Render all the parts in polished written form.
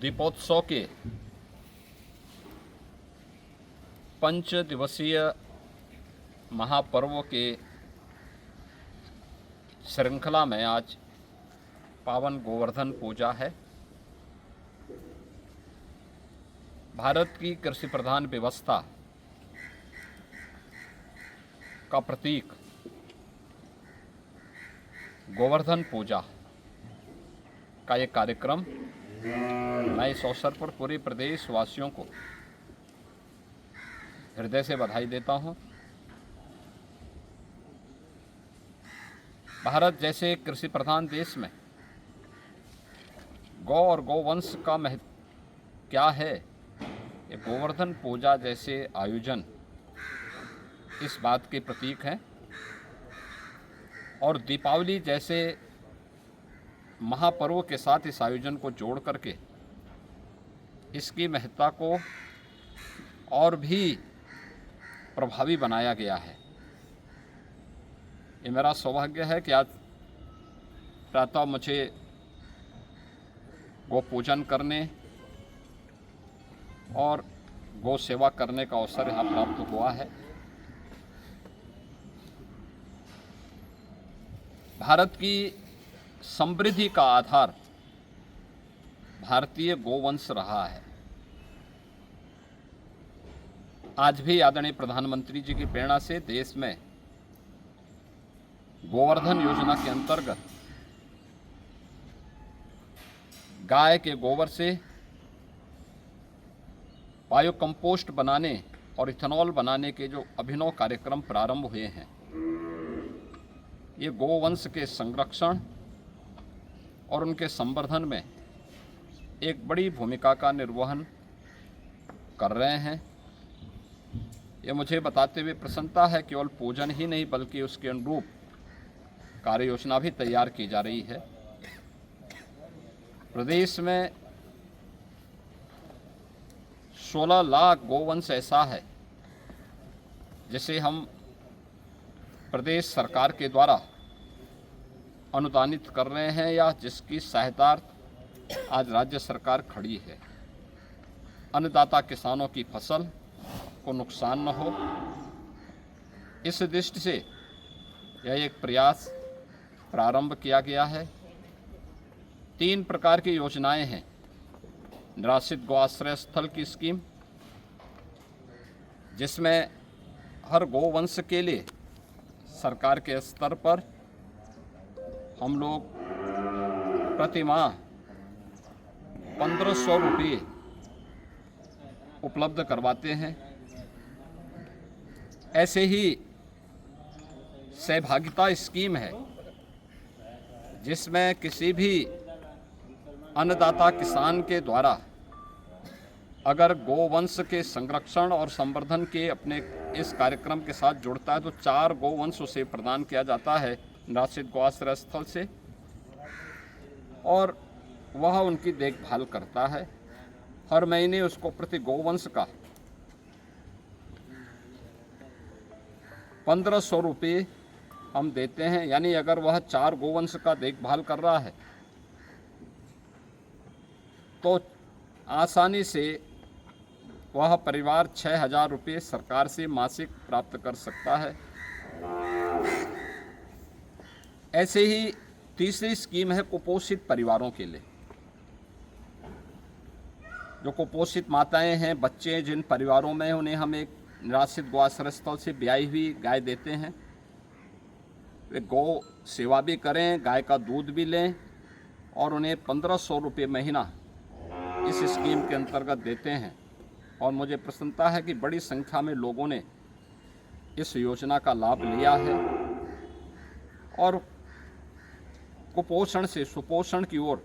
दीपोत्सव के 5 दिवसीय महापर्व के श्रृंखला में आज पावन गोवर्धन पूजा है। भारत की कृषि प्रधान व्यवस्था का प्रतीक गोवर्धन पूजा का ये कार्यक्रम, मैं इस अवसर पर पूरे प्रदेश वासियों को हृदय से बधाई देता हूं। भारत जैसे कृषि प्रधान देश में गौ और गौवंश का महत्व क्या है, ये गोवर्धन पूजा जैसे आयोजन इस बात के प्रतीक हैं। और दीपावली जैसे महापर्व के साथ इस आयोजन को जोड़ करके इसकी महत्ता को और भी प्रभावी बनाया गया है। ये मेरा सौभाग्य है कि आज प्रातः मुझे गौ पूजन करने और गौ सेवा करने का अवसर यहाँ प्राप्त हुआ है। भारत की समृद्धि का आधार भारतीय गोवंश रहा है। आज भी आदरणीय प्रधानमंत्री जी की प्रेरणा से देश में गोवर्धन योजना के अंतर्गत गाय के गोबर से बायो कंपोस्ट बनाने और इथेनॉल बनाने के जो अभिनव कार्यक्रम प्रारंभ हुए हैं, ये गोवंश के संरक्षण और उनके संवर्धन में एक बड़ी भूमिका का निर्वहन कर रहे हैं। ये मुझे बताते हुए प्रसन्नता है, केवल पूजन ही नहीं बल्कि उसके अनुरूप कार्य योजना भी तैयार की जा रही है। प्रदेश में 16 लाख गोवंश ऐसा है जिसे हम प्रदेश सरकार के द्वारा अनुदानित कर रहे हैं या जिसकी सहायतार्थ आज राज्य सरकार खड़ी है। अन्नदाता किसानों की फसल को नुकसान न हो, इस दृष्टि से यह एक प्रयास प्रारंभ किया गया है। 3 प्रकार की योजनाएं हैं। निराश्रित गौ आश्रय स्थल की स्कीम, जिसमें हर गोवंश के लिए सरकार के स्तर पर हम लोग प्रति माह 1500 रुपये उपलब्ध करवाते हैं। ऐसे ही सहभागिता स्कीम है, जिसमें किसी भी अन्नदाता किसान के द्वारा अगर गोवंश के संरक्षण और संवर्धन के अपने इस कार्यक्रम के साथ जुड़ता है तो 4 गोवंश उसे प्रदान किया जाता है निराश्रित गौ आश्रय स्थल से, और वह उनकी देखभाल करता है। हर महीने उसको प्रति गोवंश का 1500 रुपये हम देते हैं। यानी अगर वह 4 गोवंश का देखभाल कर रहा है तो आसानी से वह परिवार 6000 रुपये सरकार से मासिक प्राप्त कर सकता है। ऐसे ही तीसरी स्कीम है कुपोषित परिवारों के लिए। जो कुपोषित माताएं हैं, बच्चे हैं, जिन परिवारों में उन्हें हम एक निराश्रित गौ आश्रय स्थल से ब्याई हुई गाय देते हैं। वे गौ सेवा भी करें, गाय का दूध भी लें और उन्हें 1500 रुपये महीना इस स्कीम के अंतर्गत देते हैं। और मुझे प्रसन्नता है कि बड़ी संख्या में लोगों ने इस योजना का लाभ लिया है और कुपोषण से सुपोषण की ओर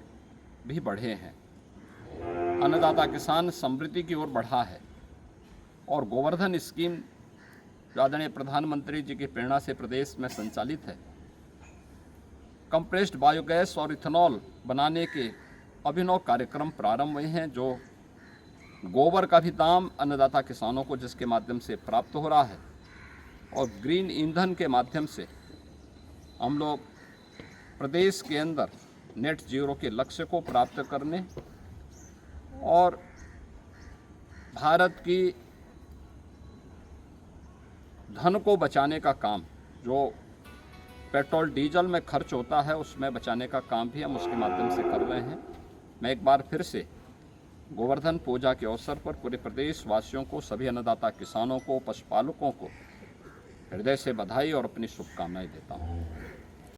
भी बढ़े हैं। अन्नदाता किसान समृद्धि की ओर बढ़ा है। और गोवर्धन स्कीम जो आदरणीय प्रधानमंत्री जी की प्रेरणा से प्रदेश में संचालित है, कंप्रेस्ड बायोगैस और इथेनॉल बनाने के अभिनव कार्यक्रम प्रारंभ हुए हैं। जो गोबर का भी दाम अन्नदाता किसानों को जिसके माध्यम से प्राप्त हो रहा है, और ग्रीन ईंधन के माध्यम से हम लोग प्रदेश के अंदर नेट जीरो के लक्ष्य को प्राप्त करने और भारत की धन को बचाने का काम, जो पेट्रोल डीजल में खर्च होता है उसमें बचाने का काम भी हम उसके माध्यम से कर रहे हैं। मैं एक बार फिर से गोवर्धन पूजा के अवसर पर पूरे प्रदेश वासियों को, सभी अन्नदाता किसानों को, पशुपालकों को हृदय से बधाई और अपनी शुभकामनाएं देता हूँ।